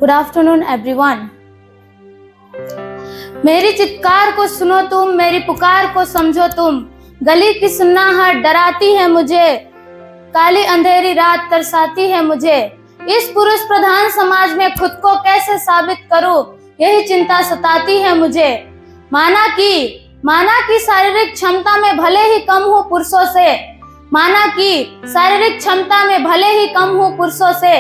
Good afternoon everyone. मेरी चित्कार को सुनो तुम, मेरी पुकार को समझो तुम। गली की सुन्नाहट डराती है मुझे, काली अंधेरी रात तरसाती है मुझे। इस पुरुष प्रधान समाज में खुद को कैसे साबित करूं, यही चिंता सताती है मुझे। माना कि शारीरिक क्षमता में भले ही कम हूं पुरुषों से, माना कि शारीरिक क्षमता में भले ही कम हूं पुरुषों से,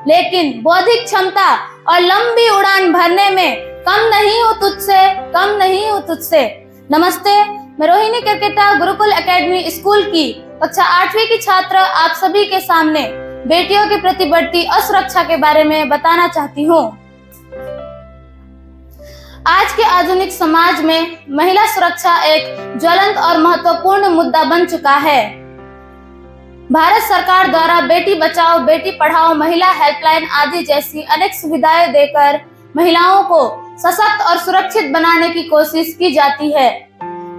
लेकिन बौद्धिक क्षमता और लंबी उड़ान भरने में कम नहीं हूं तुझसे, कम नहीं हूं तुझसे। नमस्ते, मैं रोहिणी केरकेटा गुरुकुल एकेडमी स्कूल की कक्षा 8वीं की छात्र आप सभी के सामने बेटियों के प्रति बढ़ती असुरक्षा के बारे में बताना चाहती हूँ। आज के आधुनिक समाज में महिला सुरक्षा एक ज्वलंत और महत्वपूर्ण मुद्दा बन चुका है। भारत सरकार द्वारा बेटी बचाओ बेटी पढ़ाओ, महिला हेल्पलाइन आदि जैसी अनेक सुविधाएं देकर महिलाओं को सशक्त और सुरक्षित बनाने की कोशिश की जाती है।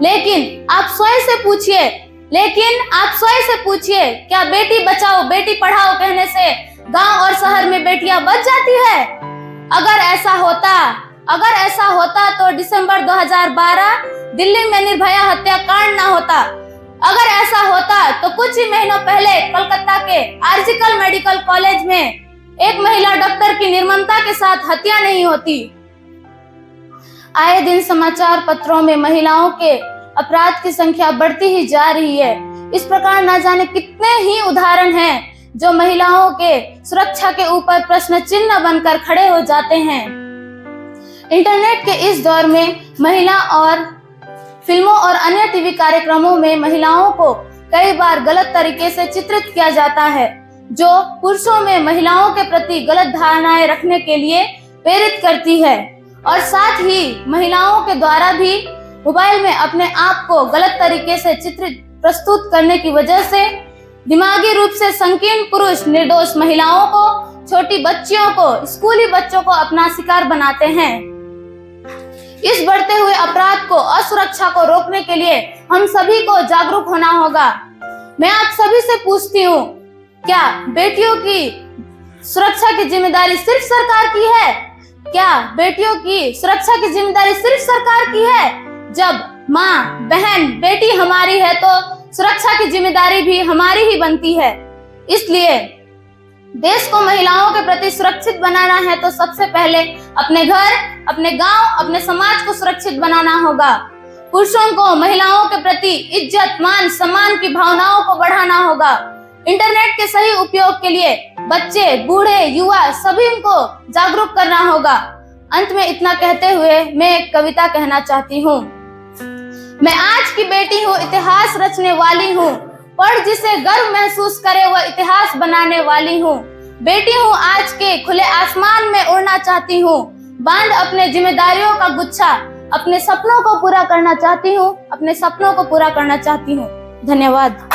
लेकिन आप स्वयं से पूछिए, क्या बेटी बचाओ बेटी पढ़ाओ कहने से गांव और शहर में बेटियां बच जाती है? अगर ऐसा होता तो दिसंबर 2012 दिल्ली में निर्भया हत्याकांड न होता। अगर ऐसा होता तो कुछ ही महीनों पहले कोलकाता के आर्जिकल मेडिकल कॉलेज में एक महिला डॉक्टर की निर्ममता के साथ हत्या नहीं होती। आए दिन समाचार पत्रों में महिलाओं के अपराध की संख्या बढ़ती ही जा रही है। इस प्रकार न जाने कितने ही उदाहरण हैं जो महिलाओं के सुरक्षा के ऊपर प्रश्न चिन्ह बनकर खड़े हो जाते हैं। इंटरनेट के इस दौर में महिला और फिल्मों और अन्य टीवी कार्यक्रमों में महिलाओं को कई बार गलत तरीके से चित्रित किया जाता है, जो पुरुषों में महिलाओं के प्रति गलत धारणाएं रखने के लिए प्रेरित करती है। और साथ ही महिलाओं के द्वारा भी मोबाइल में अपने आप को गलत तरीके से चित्रित प्रस्तुत करने की वजह से दिमागी रूप से संकीर्ण पुरुष निर्दोष महिलाओं को, छोटी बच्चियों को, स्कूली बच्चों को अपना शिकार बनाते हैं। इस बढ़ते हुए अपराध को, असुरक्षा को रोकने के लिए हम सभी को जागरूक होना होगा। मैं आप सभी से पूछती हूँ, क्या बेटियों की सुरक्षा की जिम्मेदारी सिर्फ सरकार की है? क्या बेटियों की सुरक्षा की जिम्मेदारी सिर्फ सरकार की है? जब माँ, बहन, बेटी हमारी है तो सुरक्षा की जिम्मेदारी भी हमारी ही बनती है। इसलिए देश को महिलाओं के प्रति सुरक्षित बनाना है तो सबसे पहले अपने घर, अपने गांव, अपने समाज को सुरक्षित बनाना होगा। पुरुषों को महिलाओं के प्रति इज्जत, मान, सम्मान की भावनाओं को बढ़ाना होगा। इंटरनेट के सही उपयोग के लिए बच्चे, बूढ़े, युवा सभी को जागरूक करना होगा। अंत में इतना कहते हुए मैं एक कविता कहना चाहती हूँ। मैं आज की बेटी हूँ, इतिहास रचने वाली हूँ, पढ़ जिसे गर्व महसूस करे वह इतिहास बनाने वाली हूँ। बेटी हूँ आज के खुले आसमान में उड़ना चाहती हूँ, बांध अपने जिम्मेदारियों का गुच्छा, अपने सपनों को पूरा करना चाहती हूँ, अपने सपनों को पूरा करना चाहती हूँ। धन्यवाद।